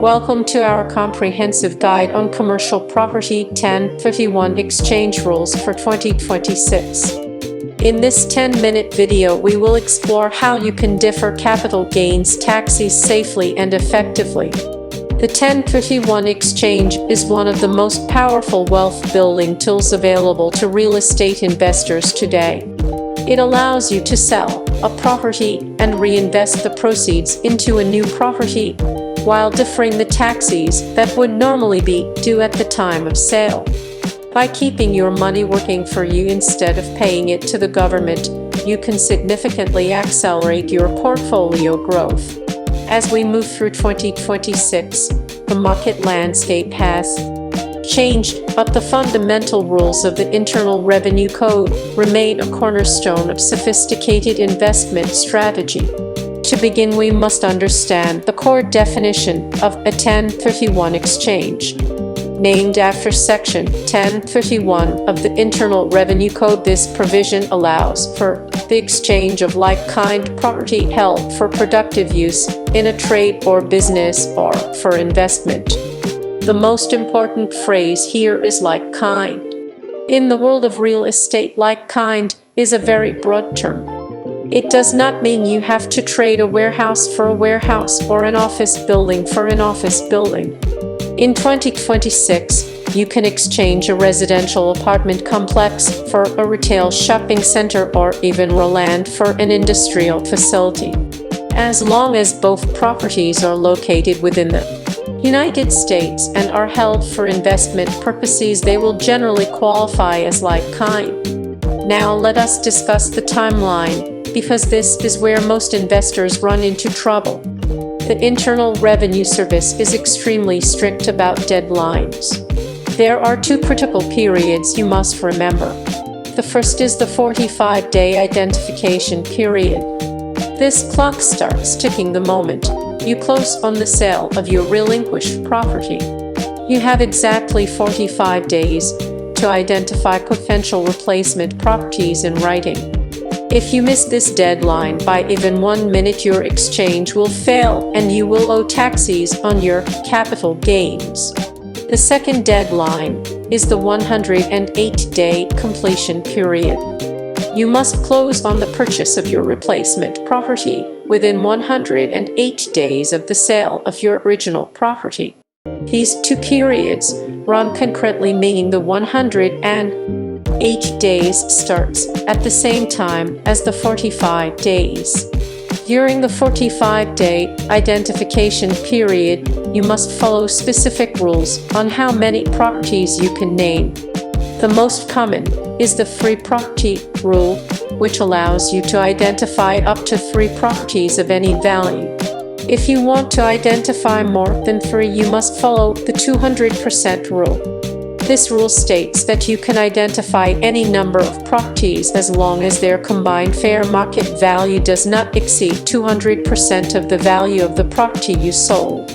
Welcome to our comprehensive guide on commercial property 1031 exchange rules for 2026. In this 10-minute video, we will explore how you can defer capital gains taxes safely and effectively. The 1031 exchange is one of the most powerful wealth-building tools available to real estate investors today. It allows you to sell a property and reinvest the proceeds into a new property, while deferring the taxes that would normally be due at the time of sale. By keeping your money working for you instead of paying it to the government, you can significantly accelerate your portfolio growth. As we move through 2026, the market landscape has changed, but the fundamental rules of the Internal Revenue Code remain a cornerstone of sophisticated investment strategy. To begin, we must understand the core definition of a 1031 exchange. Named after Section 1031 of the Internal Revenue Code, this provision allows for the exchange of like-kind property held for productive use in a trade or business or for investment. The most important phrase here is like-kind. In the world of real estate, like-kind is a very broad term. It does not mean you have to trade a warehouse for a warehouse or an office building for an office building. In 2026, you can exchange a residential apartment complex for a retail shopping center or even raw land for an industrial facility. As long as both properties are located within the United States and are held for investment purposes, they will generally qualify as like-kind. Now let us discuss the timeline, because this is where most investors run into trouble. The Internal Revenue Service is extremely strict about deadlines. There are two critical periods you must remember. The first is the 45-day identification period. This clock starts ticking the moment you close on the sale of your relinquished property. You have exactly 45 days to identify potential replacement properties in writing. If you miss this deadline by even 1 minute, your exchange will fail and you will owe taxes on your capital gains. The second deadline is the 108-day completion period. You must close on the purchase of your replacement property within 108 days of the sale of your original property. These two periods run concurrently, meaning the 108 days starts at the same time as the 45 days. During the 45-day identification period, you must follow specific rules on how many properties you can name. The most common is the free property rule, which allows you to identify up to 3 properties of any value. If you want to identify more than 3, you must follow the 200% rule. This rule states that you can identify any number of properties as long as their combined fair market value does not exceed 200% of the value of the property you sold.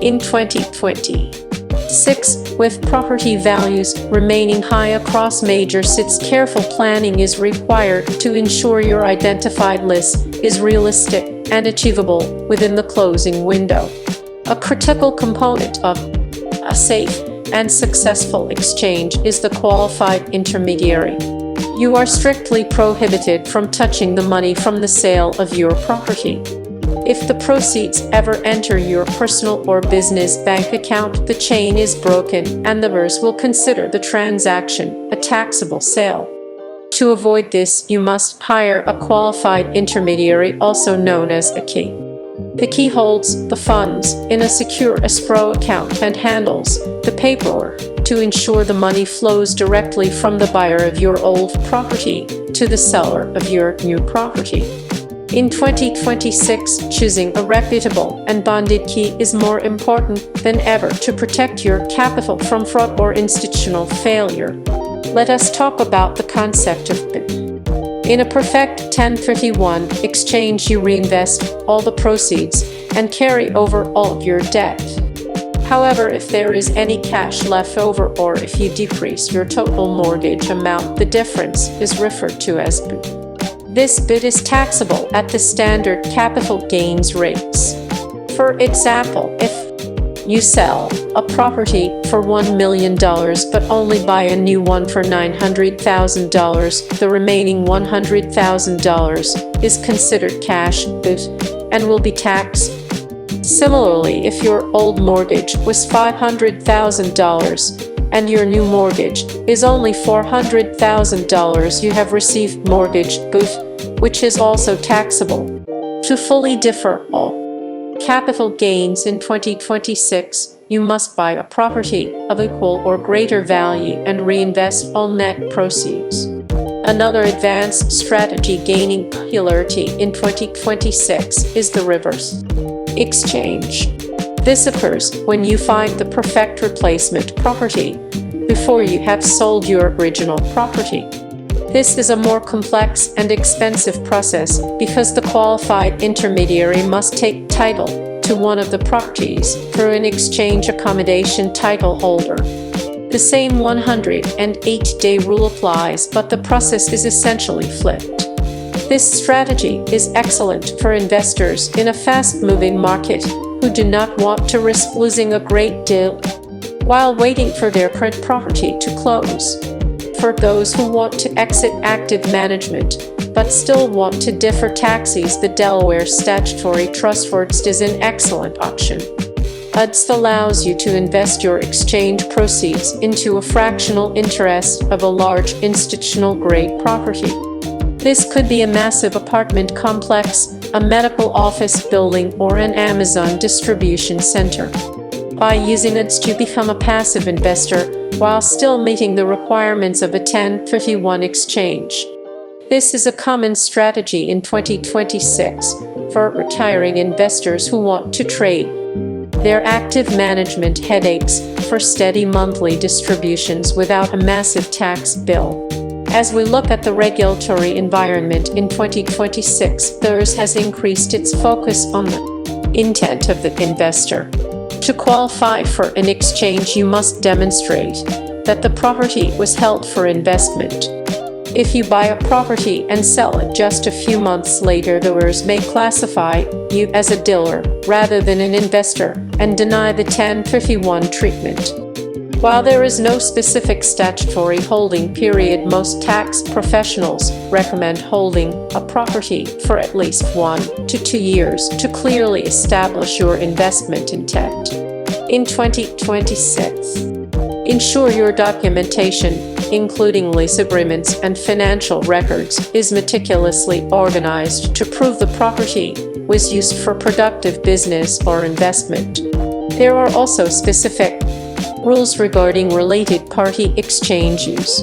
In 2026, with property values remaining high across major cities, careful planning is required to ensure your identified list is realistic and achievable within the closing window. A critical component of a safe and successful exchange is the qualified intermediary. You are strictly prohibited from touching the money from the sale of your property. If the proceeds ever enter your personal or business bank account, the chain is broken and the buyers will consider the transaction a taxable sale. To avoid this, you must hire a qualified intermediary, also known as a key. The key holds the funds in a secure escrow account and handles the paperwork to ensure the money flows directly from the buyer of your old property to the seller of your new property. In 2026, choosing a reputable and bonded key is more important than ever to protect your capital from fraud or institutional failure. Let us talk about the concept of BIT. In a perfect 1031 exchange, you reinvest all the proceeds and carry over all of your debt. However, if there is any cash left over or if you decrease your total mortgage amount, the difference is referred to as BIT. This BIT is taxable at the standard capital gains rates. For example, if You sell a property for $1 million but only buy a new one for $900,000. The remaining $100,000 is considered cash goods and will be taxed. Similarly, if your old mortgage was $500,000 and your new mortgage is only $400,000, you have received mortgage goods, which is also taxable. To fully defer all capital gains in 2026, you must buy a property of equal or greater value and reinvest all net proceeds. Another advanced strategy gaining popularity in 2026 is the reverse exchange. This occurs when you find the perfect replacement property before you have sold your original property. This is a more complex and expensive process because the qualified intermediary must take title to one of the properties through an exchange accommodation title holder. The same 108-day rule applies, but the process is essentially flipped. This strategy is excellent for investors in a fast-moving market who do not want to risk losing a great deal while waiting for their current property to close. For those who want to exit active management but still want to defer taxes, the Delaware Statutory Trust is an excellent option. UDS allows you to invest your exchange proceeds into a fractional interest of a large institutional-grade property. This could be a massive apartment complex, a medical office building, or an Amazon distribution center. By using UDS, you become a passive investor while still meeting the requirements of a 1031 exchange. This is a common strategy in 2026 for retiring investors who want to trade their active management headaches for steady monthly distributions without a massive tax bill. As we look at the regulatory environment in 2026, THRS has increased its focus on the intent of the investor. To qualify for an exchange, you must demonstrate that the property was held for investment. If you buy a property and sell it just a few months later, the THRS may classify you as a dealer rather than an investor and deny the 1031 treatment. While there is no specific statutory holding period, most tax professionals recommend holding a property for at least 1 to 2 years to clearly establish your investment intent. In 2026, ensure your documentation, including lease agreements and financial records, is meticulously organized to prove the property was used for productive business or investment. There are also specific rules regarding related party exchanges.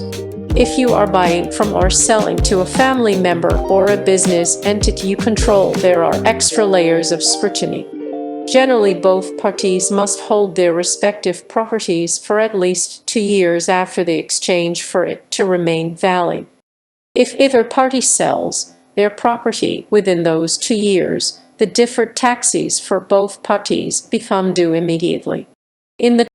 If you are buying from or selling to a family member or a business entity you control, there are extra layers of scrutiny. Generally, both parties must hold their respective properties for at least 2 years after the exchange for it to remain valid. If either party sells their property within those 2 years, the deferred taxes for both parties become due immediately. In the